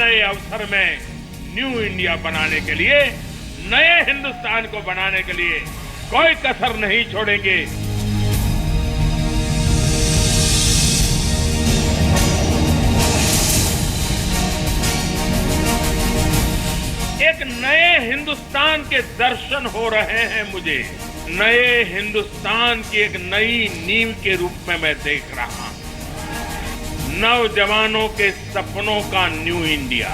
नए अवसर में न्यू इंडिया बनाने के लिए, नए हिंदुस्तान को बनाने के लिए कोई कसर नहीं छोड़ेंगे। एक नए हिंदुस्तान के दर्शन हो रहे हैं मुझे। नए हिंदुस्तान की एक नई नींव के रूप में मैं देख रहा हूं। नौजवानों के सपनों का न्यू इंडिया।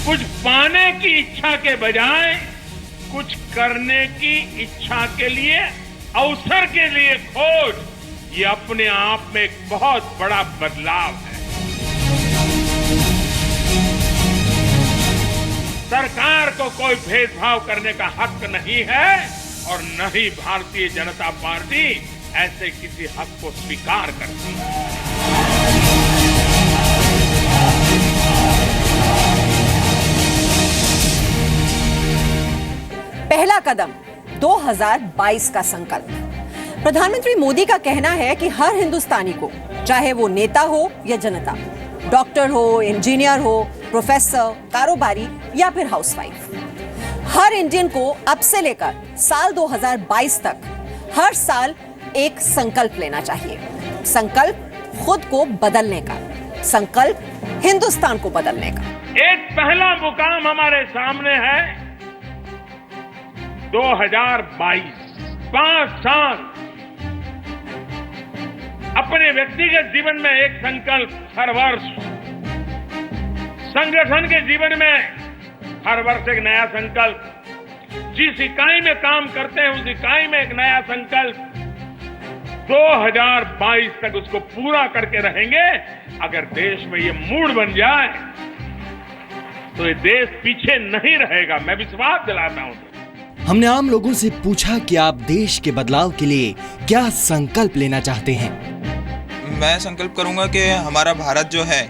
कुछ पाने की इच्छा के बजाय कुछ करने की इच्छा के लिए, अवसर के लिए खोज, ये अपने आप में एक बहुत बड़ा बदलाव है। सरकार को कोई भेदभाव करने का हक नहीं है और न ही भारतीय जनता पार्टी ऐसे किसी हक को स्वीकार करती है। पहला कदम 2022 का संकल्प। प्रधानमंत्री मोदी का कहना है कि हर हिंदुस्तानी को, चाहे वो नेता हो या जनता, डॉक्टर हो, इंजीनियर हो, प्रोफेसर, कारोबारी या फिर हाउसवाइफ, हर इंडियन को अब से लेकर साल 2022 तक हर साल एक संकल्प लेना चाहिए। संकल्प खुद को बदलने का, संकल्प हिंदुस्तान को बदलने का। एक पहला मुकाम हमारे सामने है 2022। 5 साल अपने व्यक्तिगत जीवन में एक संकल्प हर वर्ष, संगठन के जीवन में हर वर्ष एक नया संकल्प, जिस इकाई में काम करते हैं उस इकाई में एक नया संकल्प। 2022 तक उसको पूरा करके रहेंगे। अगर देश में ये मूड बन जाए तो ये देश पीछे नहीं रहेगा, मैं विश्वास दिलाता हूं। हमने आम लोगों से पूछा कि आप देश के बदलाव के लिए क्या संकल्प लेना चाहते हैं। मैं संकल्प करूंगा कि हमारा भारत जो है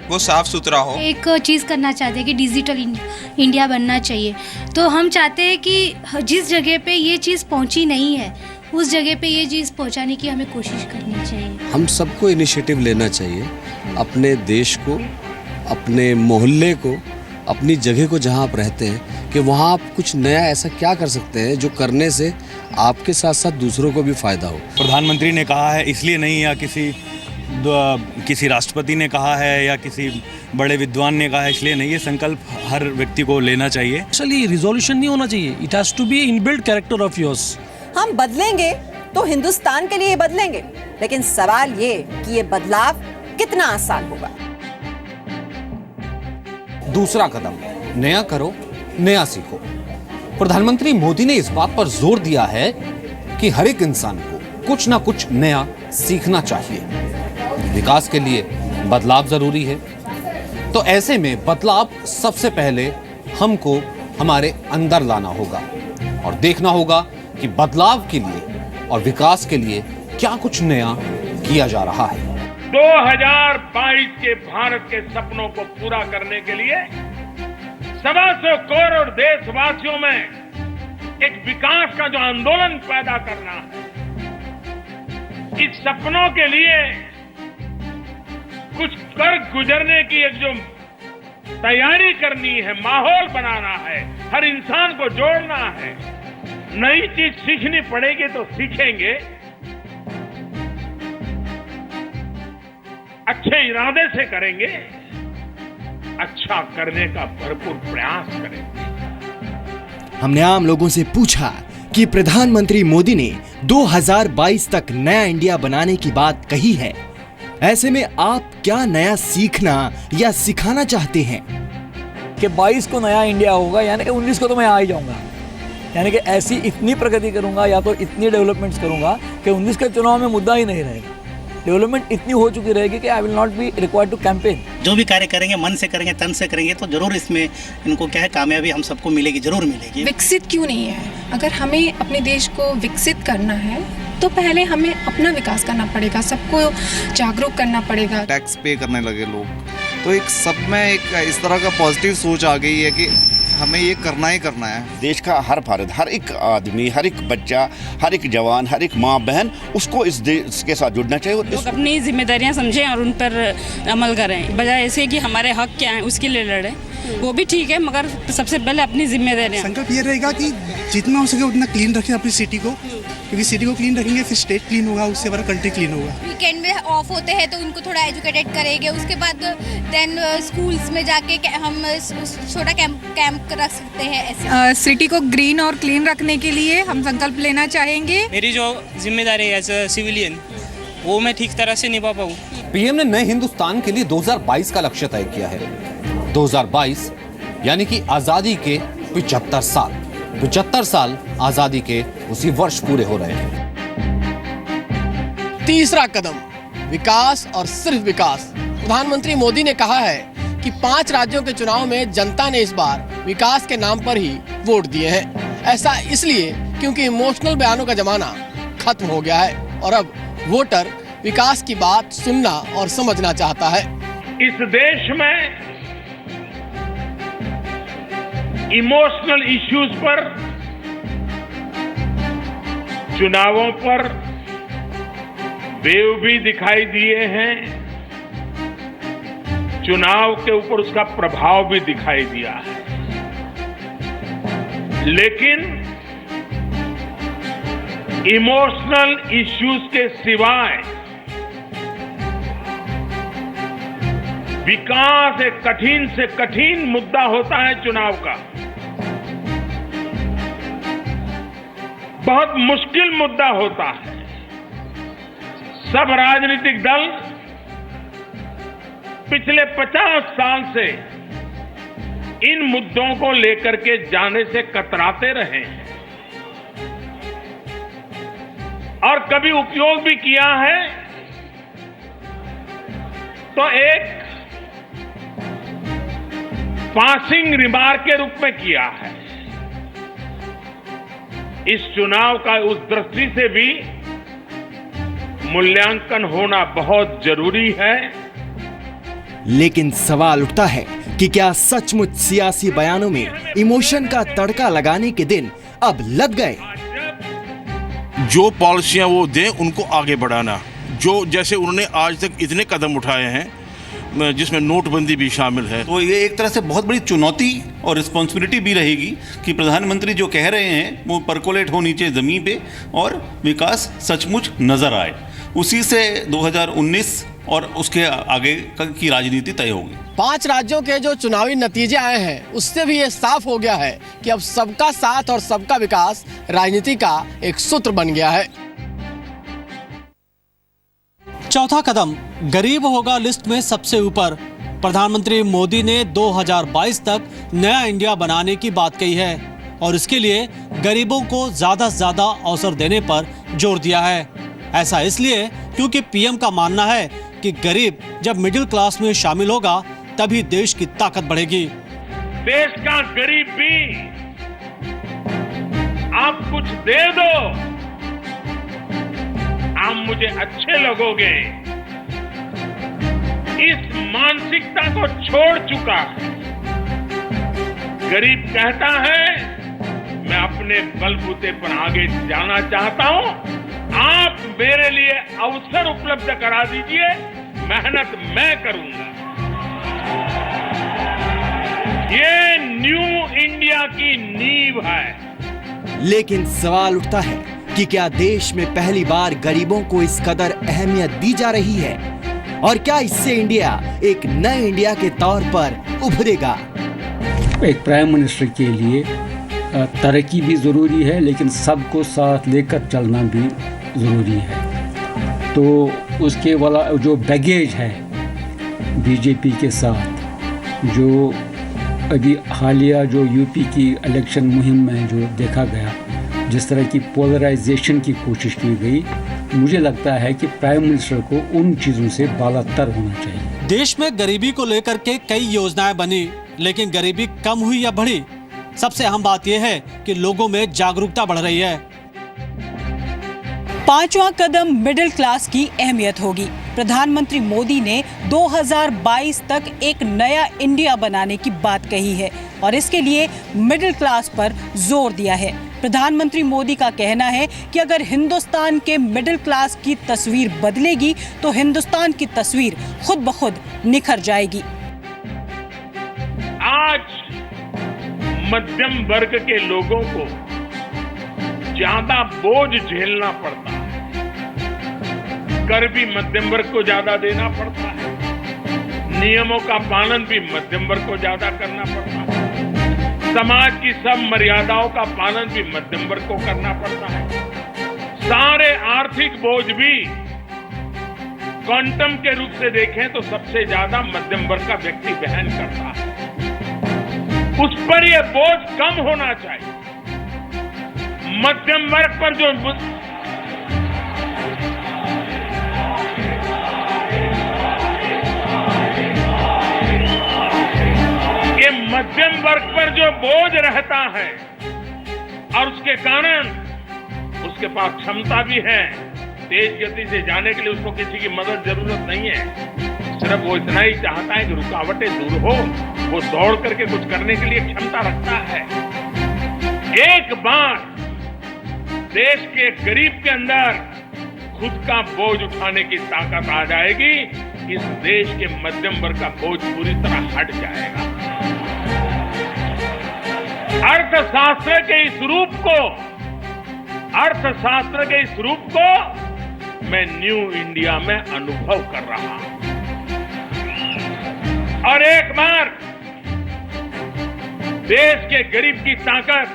वो साफ सुथरा हो। एक चीज़ करना चाहते हैं कि डिजिटल इंडिया बनना चाहिए। तो हम चाहते हैं कि जिस जगह पे ये चीज़ पहुंची नहीं है उस जगह पे ये चीज़ पहुंचाने की हमें कोशिश करनी चाहिए। हम सबको इनिशिएटिव लेना चाहिए, अपने देश को, अपने मोहल्ले को, अपनी जगह को जहां आप रहते हैं, कि वहां आप कुछ नया ऐसा क्या कर सकते हैं जो करने से आपके साथ साथ दूसरों को भी फायदा हो। प्रधानमंत्री ने कहा है इसलिए नहीं, या किसी राष्ट्रपति ने कहा है या किसी बड़े विद्वान ने कहा है इसलिए नहीं, ये संकल्प हर व्यक्ति को लेना चाहिए। एक्चुअली रिजोल्यूशन नहीं होना चाहिए, it has to be inbuilt character of yours. हम बदलेंगे तो हिंदुस्तान के लिए बदलेंगे, लेकिन सवाल ये कि ये बदलाव कितना आसान होगा। दूसरा कदम, नया करो, नया सीखो। प्रधानमंत्री मोदी ने इस बात पर जोर दिया है कि हर एक इंसान को कुछ ना कुछ नया सीखना चाहिए। विकास के लिए बदलाव जरूरी है, तो ऐसे में बदलाव सबसे पहले हमको हमारे अंदर लाना होगा और देखना होगा कि बदलाव के लिए और विकास के लिए क्या कुछ नया किया जा रहा है। 2022 के भारत के सपनों को पूरा करने के लिए 125 करोड़ देशवासियों में एक विकास का जो आंदोलन पैदा करना है, इस सपनों के लिए कुछ कर गुजरने की एक जो तैयारी करनी है, माहौल बनाना है, हर इंसान को जोड़ना है। नई चीज सीखनी पड़ेगी तो सीखेंगे, अच्छे इरादे से करेंगे, अच्छा करने का भरपूर प्रयास करेंगे। हमने आम लोगों से पूछा कि प्रधानमंत्री मोदी ने 2022 तक नया इंडिया बनाने की बात कही है, ऐसे में आप क्या नया सीखना या सिखाना चाहते हैं? कि 22 को नया इंडिया होगा, यानी कि 19 को तो मैं आ ही जाऊंगा, यानी कि ऐसी इतनी प्रगति करूंगा या तो इतनी डेवलपमेंट्स करूंगा कि 19 के चुनाव में मुद्दा ही नहीं रहेगा। डेवलपमेंट इतनी हो चुकी रहेगी कि I will not be required to campaign. जो भी कार्य करेंगे मन से करेंगे, तन से करेंगे तो जरूर इसमें इनको क्या है, कामयाबी हम सबको मिलेगी, जरूर मिलेगी। विकसित क्यों नहीं है? अगर हमें अपने देश को विकसित करना है तो पहले हमें अपना विकास करना पड़ेगा, सबको जागरूक करना पड़ेगा। टैक्स पे करने लगे लोग, तो एक सब में एक इस तरह का पॉजिटिव सोच आ गई है कि हमें ये करना ही करना है। देश का हर भारत, हर एक आदमी, हर एक बच्चा, हर एक जवान, हर एक माँ बहन उसको इस देश के साथ जुड़ना चाहिए। लोग अपनी जिम्मेदारियां समझें और उन पर अमल करें, बजाय ऐसे कि हमारे हक क्या हैं उसके लिए लड़ें। वो भी ठीक है, मगर सबसे पहले अपनी जिम्मेदारियां। संकल्प ये रहेगा कि जितना हो सके उतना क्लीन रखें अपनी सिटी को, क्योंकि सिटी को क्लीन रखेंगे फिर स्टेट क्लीन होगा, उससे हमारा कंट्री क्लीन होगा। वीकेंड में ऑफ होते हैं तो उनको थोड़ा एजुकेटेड करेंगे, उसके बाद देन स्कूल्स में जाके हम छोटा कैंप रख सकते हैं। ऐसे सिटी को ग्रीन और क्लीन रखने के लिए हम संकल्प लेना चाहेंगे। मेरी जो जिम्मेदारी है एज अ सिविलियन वो मैं ठीक तरह से निभा पाऊँ। पीएम ने नए हिंदुस्तान के लिए 2022 का लक्ष्य तय किया है। 2022 यानी कि आजादी के 75 साल। 75 साल आजादी के उसी वर्ष पूरे हो रहे हैं। तीसरा कदम, विकास और सिर्फ विकास। प्रधानमंत्री मोदी ने कहा है कि 5 राज्यों के चुनाव में जनता ने इस बार विकास के नाम पर ही वोट दिए हैं। ऐसा इसलिए क्योंकि इमोशनल बयानों का जमाना खत्म हो गया है और अब वोटर विकास की बात सुनना और समझना चाहता है। इस देश में इमोशनल इश्यूज पर, चुनावों पर वेव भी दिखाई दिए हैं, चुनाव के ऊपर उसका प्रभाव भी दिखाई दिया है। लेकिन इमोशनल इश्यूज के सिवाय विकास एक कठिन से कठिन मुद्दा होता है। चुनाव का बहुत मुश्किल मुद्दा होता है। सब राजनीतिक दल पिछले 50 साल से इन मुद्दों को लेकर के जाने से कतराते रहे हैं और कभी उपयोग भी किया है तो एक पासिंग रिमार्क के रूप में किया है। इस चुनाव का उस दृष्टि से भी मूल्यांकन होना बहुत जरूरी है। लेकिन सवाल उठता है कि क्या सचमुच सियासी बयानों में इमोशन का तड़का लगाने के दिन अब लग गए? जो पॉलिसियां वो दें उनको आगे बढ़ाना, जो जैसे उन्होंने आज तक इतने कदम उठाए हैं जिसमें नोटबंदी भी शामिल है, तो ये एक तरह से बहुत बड़ी चुनौती और रिस्पॉन्सिबिलिटी भी रहेगी कि प्रधानमंत्री जो कह रहे हैं वो परकोलेट हो नीचे ज़मीन पे और विकास सचमुच नजर आए। उसी से 2019 और उसके आगे की राजनीति तय होगी। 5 राज्यों के जो चुनावी नतीजे आए हैं उससे भी ये साफ हो गया है कि अब सबका साथ और सबका विकास राजनीति का एक सूत्र बन गया है। चौथा कदम, गरीब होगा लिस्ट में सबसे ऊपर। प्रधानमंत्री मोदी ने 2022 तक नया इंडिया बनाने की बात कही है और इसके लिए गरीबों को ज्यादा से ज्यादा अवसर देने पर जोर दिया है। ऐसा इसलिए क्योंकि पीएम का मानना है कि गरीब जब मिडिल क्लास में शामिल होगा तभी देश की ताकत बढ़ेगी। देश का गरीब भी आप कुछ दे दो, आप मुझे अच्छे लगोगे, इस मानसिकता को छोड़ चुका है। गरीब कहता है मैं अपने बलबूते पर आगे जाना चाहता हूं, आप मेरे लिए अवसर उपलब्ध करा दीजिए, मेहनत मैं करूंगा। ये न्यू इंडिया की नींव है। लेकिन सवाल उठता है कि क्या देश में पहली बार गरीबों को इस कदर अहमियत दी जा रही है और क्या इससे इंडिया एक नए इंडिया के तौर पर उभरेगा? एक प्राइम मिनिस्टर के लिए तरक्की भी ज़रूरी है लेकिन सबको साथ लेकर चलना भी ज़रूरी है। तो उसके वाला जो बैगेज है बीजेपी के साथ, जो अभी हालिया जो यूपी की इलेक्शन मुहिम में जो देखा गया, जिस तरह की पोलराइजेशन की कोशिश की गई, मुझे लगता है कि प्राइम मिनिस्टर को उन चीज़ों से बालातर होना चाहिए। देश में गरीबी को लेकर के कई योजनाएं बनी, लेकिन गरीबी कम हुई या बढ़ी? सबसे अहम बात यह है कि लोगों में जागरूकता बढ़ रही है। पांचवा कदम मिडिल क्लास की अहमियत होगी। प्रधानमंत्री मोदी ने 2022 तक एक नया इंडिया बनाने की बात कही है और इसके लिए मिडिल क्लास पर जोर दिया है। प्रधानमंत्री मोदी का कहना है कि अगर हिंदुस्तान के मिडिल क्लास की तस्वीर बदलेगी तो हिंदुस्तान की तस्वीर खुद ब खुद निखर जाएगी। आज मध्यम वर्ग के लोगों को ज्यादा बोझ झेलना पड़ता है, कर भी मध्यम वर्ग को ज्यादा देना पड़ता है, नियमों का पालन भी मध्यम वर्ग को ज्यादा करना पड़ता है, समाज की सब मर्यादाओं का पालन भी मध्यम वर्ग को करना पड़ता है। सारे आर्थिक बोझ भी क्वांटम के रूप से देखें तो सबसे ज्यादा मध्यम वर्ग का व्यक्ति वहन करता है। उस पर यह बोझ कम होना चाहिए। मध्यम वर्ग पर जो ये मध्यम वर्ग पर जो बोझ रहता है और उसके कारण उसके पास क्षमता भी है, तेज गति से जाने के लिए उसको किसी की मदद जरूरत नहीं है। सिर्फ वो इतना ही चाहता है कि रुकावटें दूर हो, वो दौड़ करके कुछ करने के लिए क्षमता रखता है। एक बार देश के गरीब के अंदर खुद का बोझ उठाने की ताकत आ जाएगी, इस देश के मध्यम वर्ग का बोझ पूरी तरह हट जाएगा। अर्थशास्त्र के इस रूप को मैं न्यू इंडिया में अनुभव कर रहा हूं और एक बार देश के गरीब की ताकत,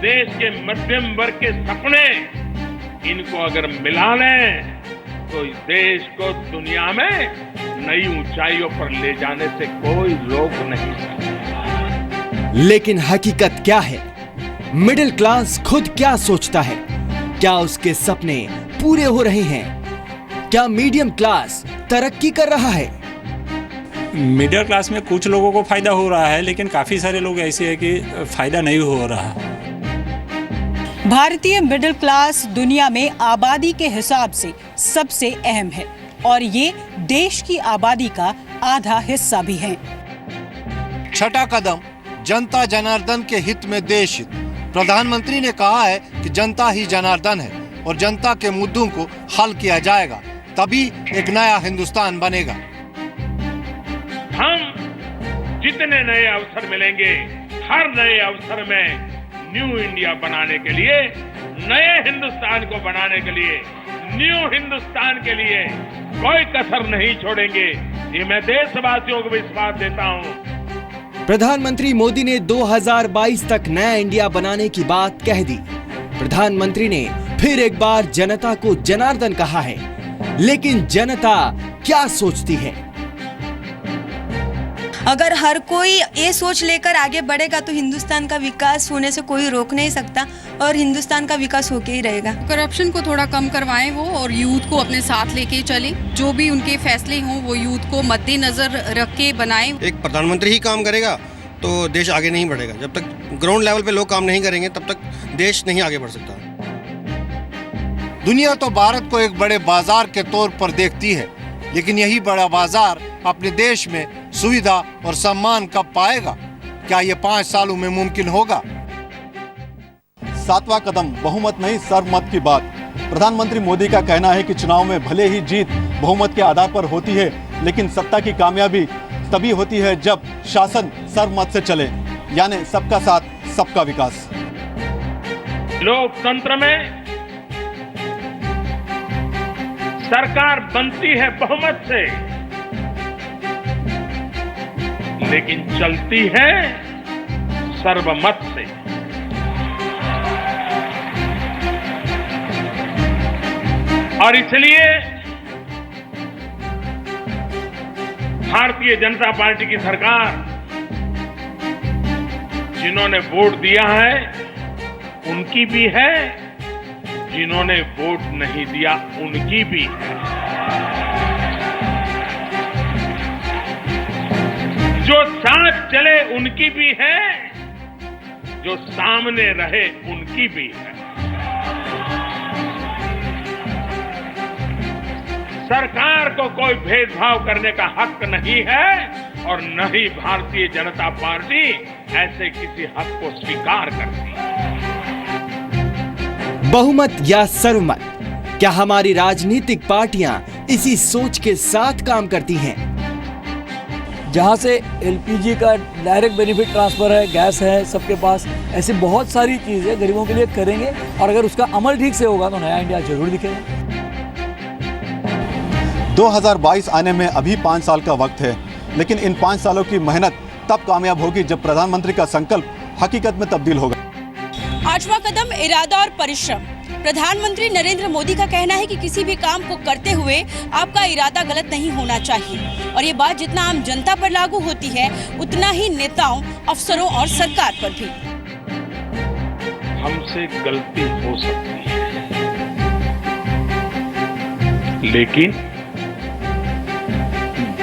देश के मध्यम वर्ग के सपने, इनको अगर मिला लें तो इस देश को दुनिया में नई ऊंचाइयों पर ले जाने से कोई रोक नहीं सकता। लेकिन हकीकत क्या है? मिडिल क्लास खुद क्या सोचता है? क्या उसके सपने पूरे हो रहे हैं? क्या मीडियम क्लास तरक्की कर रहा है? मिडिल क्लास में कुछ लोगों को फायदा हो रहा है, लेकिन काफी सारे लोग ऐसे हैं कि फायदा नहीं हो रहा। भारतीय मिडिल क्लास दुनिया में आबादी के हिसाब से सबसे अहम है और ये देश की आबादी का आधा हिस्सा भी है। छठा कदम, जनता जनार्दन के हित में देश हित। प्रधानमंत्री ने कहा है कि जनता ही जनार्दन है और जनता के मुद्दों को हल किया जाएगा, तभी एक नया हिंदुस्तान बनेगा। हम जितने नए अवसर मिलेंगे, हर नए अवसर में न्यू इंडिया बनाने के लिए, नए हिंदुस्तान को बनाने के लिए, न्यू हिंदुस्तान के लिए कोई कसर नहीं छोड़ेंगे। ये मैं देशवासियों को विश्वास देता हूँ। प्रधानमंत्री मोदी ने 2022 तक नया इंडिया बनाने की बात कह दी। प्रधानमंत्री ने फिर एक बार जनता को जनार्दन कहा है, लेकिन जनता क्या सोचती है? अगर हर कोई ये सोच लेकर आगे बढ़ेगा तो हिंदुस्तान का विकास होने से कोई रोक नहीं सकता और हिंदुस्तान का विकास होके ही रहेगा। करप्शन को थोड़ा कम करवाएं वो, और यूथ को अपने साथ लेके चले। जो भी उनके फैसले हों वो यूथ को मद्देनजर रख के बनाएं। एक प्रधानमंत्री ही काम करेगा तो देश आगे नहीं बढ़ेगा। जब तक ग्राउंड लेवल पे लोग काम नहीं करेंगे तब तक देश नहीं आगे बढ़ सकता। दुनिया तो भारत को एक बड़े बाजार के तौर पर देखती है, लेकिन यही बड़ा बाजार अपने देश में सुविधा और सम्मान कब पाएगा? क्या ये 5 सालों में मुमकिन होगा? सातवां कदम, बहुमत नहीं सर्वमत की बात। प्रधानमंत्री मोदी का कहना है कि चुनाव में भले ही जीत बहुमत के आधार पर होती है, लेकिन सत्ता की कामयाबी तभी होती है जब शासन सर्वमत से चले, यानी सबका साथ सबका विकास। लोकतंत्र में सरकार बनती है बहुमत से, लेकिन चलती है सर्वमत से। और इसलिए भारतीय जनता पार्टी की सरकार, जिन्होंने वोट दिया है उनकी भी है, जिन्होंने वोट नहीं दिया उनकी भी है। जो साथ चले उनकी भी है, जो सामने रहे उनकी भी है। सरकार को कोई भेदभाव करने का हक नहीं है और न ही भारतीय जनता पार्टी ऐसे किसी हक को स्वीकार करती है। बहुमत या सर्वमत, क्या हमारी राजनीतिक पार्टियां इसी सोच के साथ काम करती हैं? जहां से एलपीजी का डायरेक्ट बेनिफिट ट्रांसफर है, गैस है सबके पास, ऐसी बहुत सारी चीजें गरीबों के लिए करेंगे और अगर उसका अमल ठीक से होगा तो नया इंडिया जरूर दिखेगा। 2022 आने में अभी 5 साल का वक्त है, लेकिन इन 5 सालों की मेहनत तब कामयाब होगी जब प्रधानमंत्री का संकल्प हकीकत में तब्दील होगा। 8वां कदम इरादा और परिश्रम। प्रधानमंत्री नरेंद्र मोदी का कहना है कि किसी भी काम को करते हुए आपका इरादा गलत नहीं होना चाहिए और ये बात जितना आम जनता पर लागू होती है उतना ही नेताओं, अफसरों और सरकार पर भी। हमसे गलती हो सकती है, लेकिन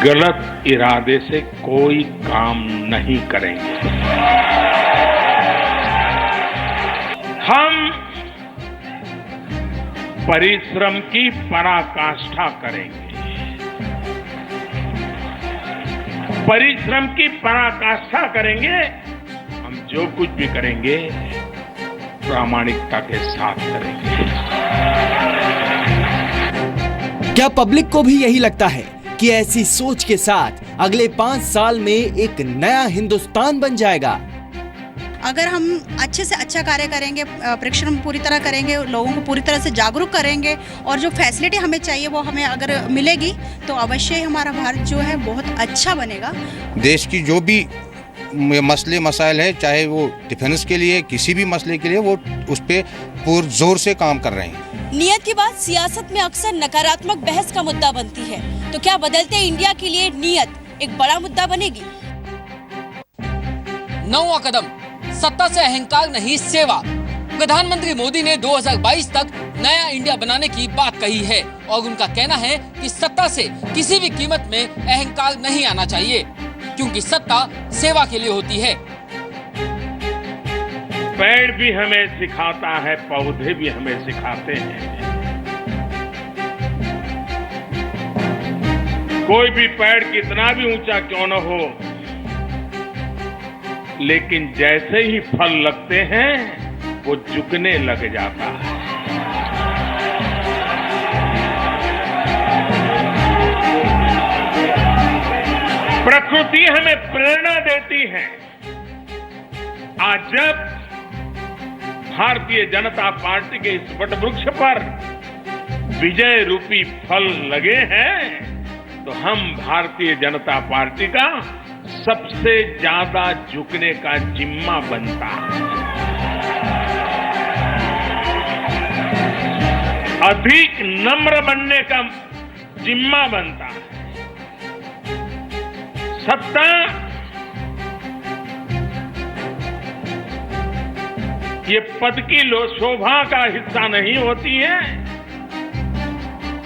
गलत इरादे से कोई काम नहीं करेंगे। हम परिश्रम की पराकाष्ठा करेंगे। परिश्रम की पराकाष्ठा करेंगे। हम जो कुछ भी करेंगे प्रामाणिकता के साथ करेंगे। क्या पब्लिक को भी यही लगता है कि ऐसी सोच के साथ अगले 5 साल में एक नया हिंदुस्तान बन जाएगा? अगर हम अच्छे से अच्छा कार्य करेंगे, परिश्रम पूरी तरह करेंगे, लोगों को पूरी तरह से जागरूक करेंगे और जो फैसिलिटी हमें चाहिए वो हमें अगर मिलेगी तो अवश्य ही हमारा भारत जो है बहुत अच्छा बनेगा। देश की जो भी मसले मसाइल है, चाहे वो डिफेंस के लिए, किसी भी मसले के लिए, वो उस पर पुरजोर से काम कर रहे हैं। नियत की बात सियासत में अक्सर नकारात्मक बहस का मुद्दा बनती है, तो क्या बदलते इंडिया के लिए नियत एक बड़ा मुद्दा बनेगी? 9वां कदम, सत्ता से अहंकार नहीं सेवा। प्रधानमंत्री मोदी ने 2022 तक नया इंडिया बनाने की बात कही है और उनका कहना है कि सत्ता से किसी भी कीमत में अहंकार नहीं आना चाहिए, क्योंकि सत्ता सेवा के लिए होती है। पेड़ भी हमें सिखाता है, पौधे भी हमें सिखाते हैं। कोई भी पेड़ कितना भी ऊंचा क्यों न हो, लेकिन जैसे ही फल लगते हैं वो झुकने लग जाता है। प्रकृति हमें प्रेरणा देती है। आज जब भारतीय जनता पार्टी के इस वटवृक्ष पर विजय रूपी फल लगे हैं तो हम भारतीय जनता पार्टी का सबसे ज्यादा झुकने का जिम्मा बनता है। अधिक नम्र बनने का जिम्मा बनता है। सत्ता ये पद की शोभा का हिस्सा नहीं होती है।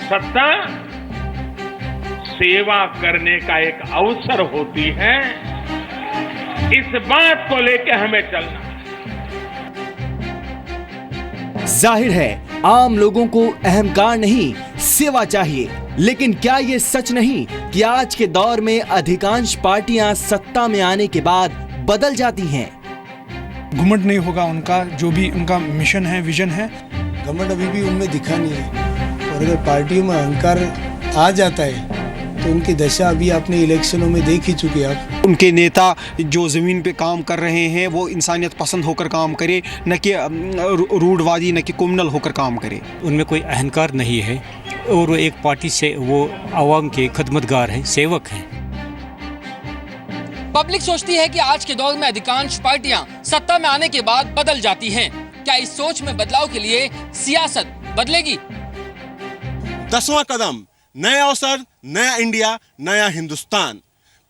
सत्ता सेवा करने का एक अवसर होती है। इस बात को लेकर हमें चलना। जाहिर है आम लोगों को अहंकार नहीं सेवा चाहिए, लेकिन क्या ये सच नहीं कि आज के दौर में अधिकांश पार्टियां सत्ता में आने के बाद बदल जाती हैं? घुमंड नहीं होगा उनका, जो भी उनका मिशन है, विजन है, घमंड अभी भी उनमें दिखा नहीं है। और अगर पार्टियों में अहंकार आ जाता है तो उनकी दशा अभी आपने इलेक्शनों में देख ही चुके आप। उनके नेता जो ज़मीन पे काम कर रहे हैं वो इंसानियत पसंद होकर काम करे, न कि रूढ़वादी, न कि क्रिमिनल होकर काम करे। उनमें कोई अहंकार नहीं है और वो एक पार्टी से वो आवाम के खदमतगार हैं, सेवक हैं। पब्लिक सोचती है कि आज के दौर में अधिकांश पार्टियां सत्ता में आने के बाद बदल जाती हैं। क्या इस सोच में बदलाव के लिए सियासत बदलेगी? 10वां कदम, नया अवसर, नया इंडिया, नया हिंदुस्तान।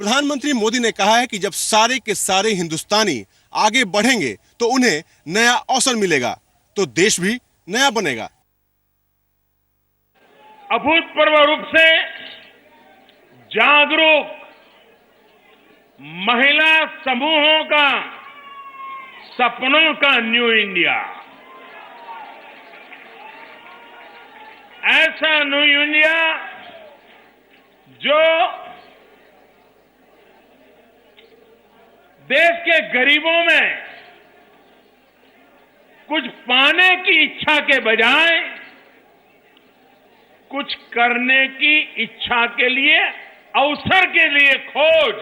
प्रधानमंत्री मोदी ने कहा है कि जब सारे के सारे हिंदुस्तानी आगे बढ़ेंगे तो उन्हें नया अवसर मिलेगा, तो देश भी नया बनेगा। अभूतपूर्व रूप से जागरूक महिला समूहों का सपनों का न्यू इंडिया, ऐसा न्यू इंडिया जो देश के गरीबों में कुछ पाने की इच्छा के बजाय कुछ करने की इच्छा के लिए, अवसर के लिए खोज,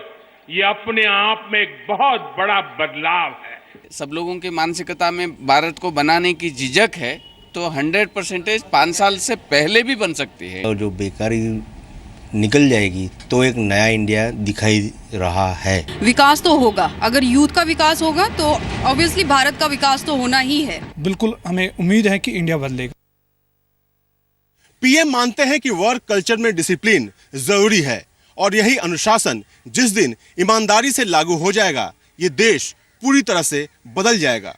ये अपने आप में एक बहुत बड़ा बदलाव है। सब लोगों की मानसिकता में भारत को बनाने की झिझक है, तो 100% 5 साल से पहले भी बन सकती है। और जो बेकारी निकल जाएगी तो एक नया इंडिया दिखाई रहा है। विकास तो होगा, अगर यूथ का विकास होगा तो ऑब्वियसली भारत का विकास तो होना ही है। बिल्कुल हमें उम्मीद है कि इंडिया बदलेगा। पीएम मानते हैं कि वर्क कल्चर में डिसिप्लिन जरूरी है और यही अनुशासन जिस दिन ईमानदारी से लागू हो जाएगा, ये देश पूरी तरह से बदल जाएगा।